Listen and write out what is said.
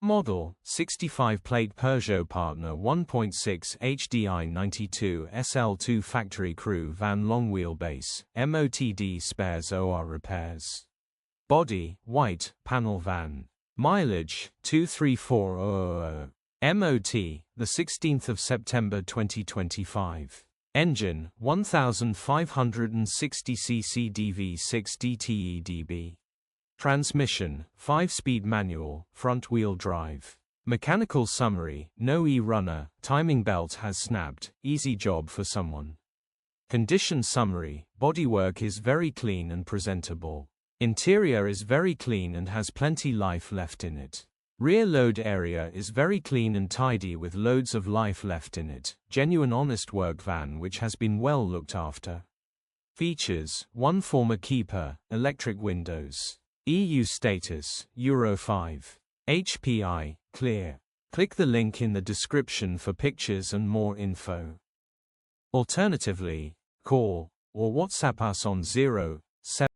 Model, 65-plate Peugeot Partner 1.6 HDI 92 SL2 Factory Crew Van Long Wheelbase, MOTD Spares OR Repairs. Body, white, panel van. Mileage, 234,000. MOT, the 16th of September 2025. Engine, 1560 cc DV6 DTE-DB. Transmission, 5-speed manual, front-wheel drive. Mechanical summary, no e-runner, timing belt has snapped, easy job for someone. Condition summary, bodywork is very clean and presentable. Interior is very clean and has plenty life left in it. Rear load area is very clean and tidy with loads of life left in it. Genuine honest work van which has been well looked after. Features, 1 former keeper, electric windows. EU status, Euro 5. HPI, clear. Click the link in the description for pictures and more info. Alternatively, call or WhatsApp us on 0